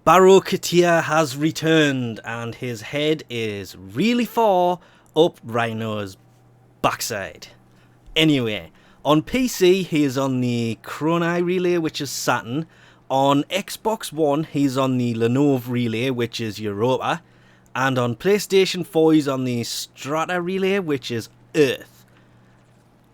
Baro has returned, and his head is really far up Rhino's backside. Anyway, on PC he is on the Chronai relay, which is Saturn. On Xbox One he's on the Lenovo relay, which is Europa. And on PlayStation 4 he's on the Strata relay, which is Earth.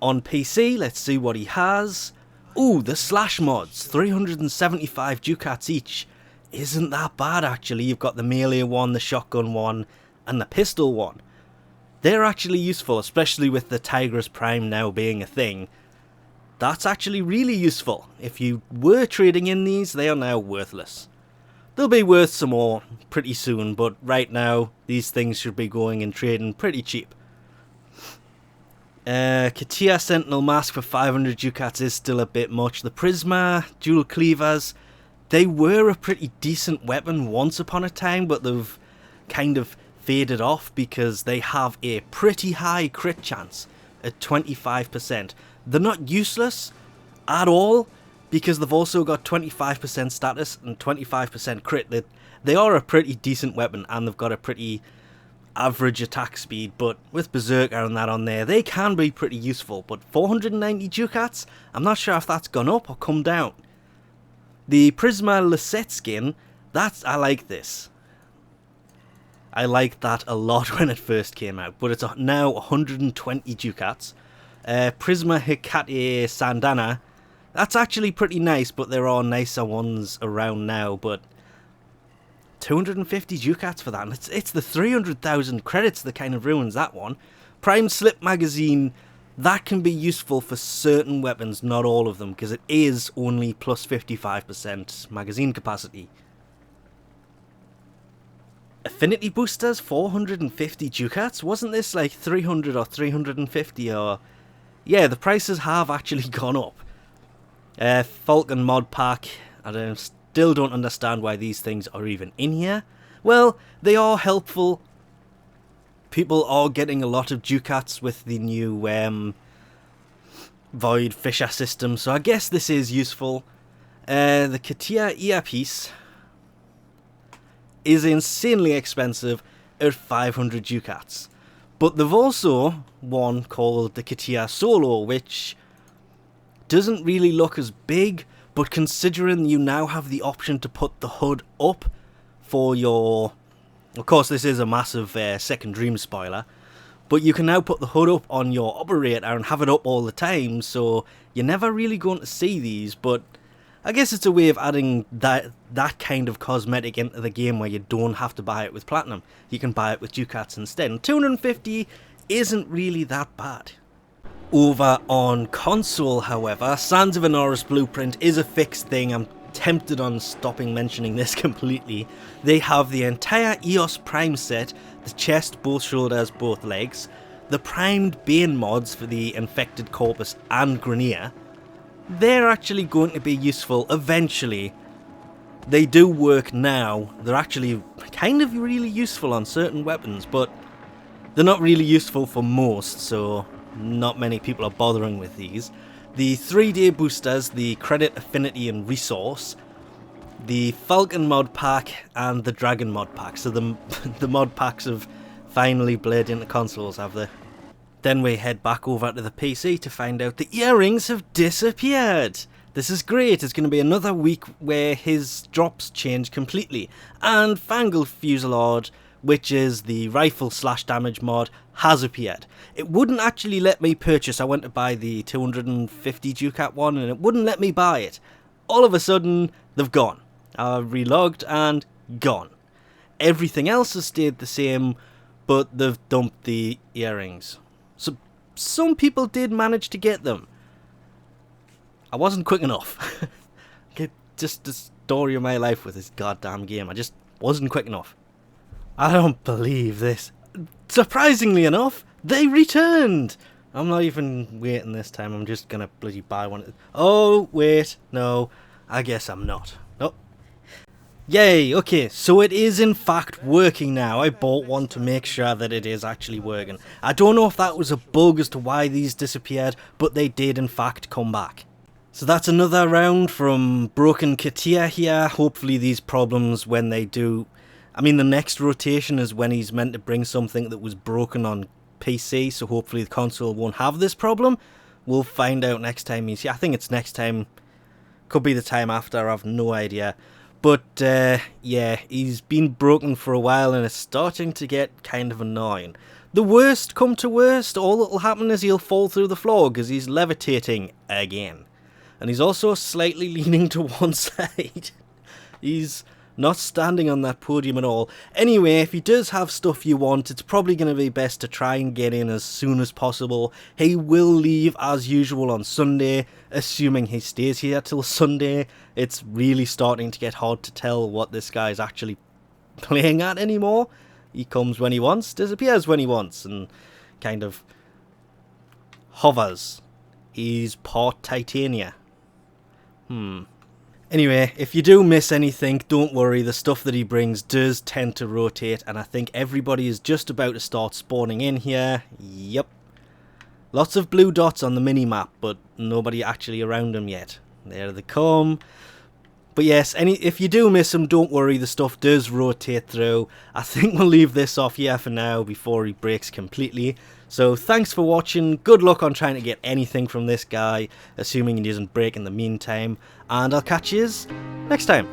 On PC, let's see what he has. Ooh, the slash mods, 375 ducats each. Isn't that bad actually. You've got the melee one, the shotgun one, and the pistol one. They're actually useful, especially with the Tigris Prime now being a thing. That's actually really useful. If you were trading in these, they are now worthless. They'll be worth some more pretty soon, but right now, these things should be going and trading pretty cheap. Hecate Sentinel Mask for 500 ducats is still a bit much. The Prisma Dual Cleavers, they were a pretty decent weapon once upon a time, but they've kind of faded off because they have a pretty high crit chance at 25%. They're not useless at all because they've also got 25% status and 25% crit. They are a pretty decent weapon and they've got a pretty average attack speed, but with Berserker and that on there, they can be pretty useful. But 490 ducats, I'm not sure if that's gone up or come down. The Prisma Liset skin, I like this. I liked that a lot when it first came out, but it's now 120 ducats. Prisma Hecate Syandana, that's actually pretty nice, but there are nicer ones around now, but 250 ducats for that, and it's the 300,000 credits that kind of ruins that one. Prime Slip Magazine, that can be useful for certain weapons, not all of them, because it is only plus 55% magazine capacity. Affinity boosters, 450 ducats? Wasn't this like 300 or 350 or... Yeah, the prices have actually gone up. Falcon mod pack, I still don't understand why these things are even in here. Well, they are helpful. People are getting a lot of ducats with the new Void Fisher system, so I guess this is useful. The Katia earpiece is insanely expensive at 500 ducats. But they've also one called the Katia Solo, which doesn't really look as big, but considering you now have the option to put the hood up for your... Of course, this is a massive Second Dream spoiler, but you can now put the hood up on your operator and have it up all the time, so you're never really going to see these, but I guess it's a way of adding that kind of cosmetic into the game where you don't have to buy it with platinum. You can buy it with ducats instead, and 250 isn't really that bad. Over on console, however, Sands of Inaros Blueprint is a fixed thing. I'm tempted on stopping mentioning this completely. They have the entire EOS Prime set, the chest, both shoulders, both legs, the primed Bane mods for the Infected Corpus and Grenier. They're actually going to be useful eventually. They do work now. They're actually kind of really useful on certain weapons, but they're not really useful for most, so not many people are bothering with these. The 3-day boosters, the Credit, Affinity and Resource, the Falcon mod pack and the Dragon mod pack. So the mod packs have finally bled into consoles, have they? Then we head back over to the PC to find out the earrings have disappeared. This is great. It's going to be another week where his drops change completely. And Fanged Fusalade, which is the rifle slash damage mod, has appeared. It wouldn't actually let me purchase. I went to buy the 250 ducat one and it wouldn't let me buy it. All of a sudden, they've gone. I relogged and gone. Everything else has stayed the same, but they've dumped the earrings. So some people did manage to get them. I wasn't quick enough. Just the story of my life with this goddamn game. I just wasn't quick enough. I don't believe this. Surprisingly enough, they returned. I'm not even waiting this time. I'm just gonna bloody buy one. Oh, wait. No. I guess I'm not. Nope. Yay. Okay, so it is in fact working now. I bought one to make sure that it is actually working. I don't know if that was a bug as to why these disappeared, but they did in fact come back. So that's another round from Broken Katia here. Hopefully these problems, when they do... I mean, the next rotation is when he's meant to bring something that was broken on PC, so hopefully the console won't have this problem. We'll find out next time he's here. I think it's next time. Could be the time after, I have no idea. But, yeah, he's been broken for a while and it's starting to get kind of annoying. The worst come to worst, all that'll happen is he'll fall through the floor because he's levitating again. And he's also slightly leaning to one side. He's not standing on that podium at all. Anyway, if he does have stuff you want, it's probably going to be best to try and get in as soon as possible. He will leave as usual on Sunday, assuming he stays here till Sunday. It's really starting to get hard to tell what this guy's actually playing at anymore. He comes when he wants, disappears when he wants, and kind of hovers. He's part Titania. Anyway, if you do miss anything, don't worry, the stuff that he brings does tend to rotate, and I think everybody is just about to start spawning in here. Yep. Lots of blue dots on the mini-map, but nobody actually around them yet. There they come. But yes, if you do miss them, don't worry, the stuff does rotate through. I think we'll leave this off here for now before he breaks completely. So thanks for watching, good luck on trying to get anything from this guy, assuming he doesn't break in the meantime, and I'll catch yous next time.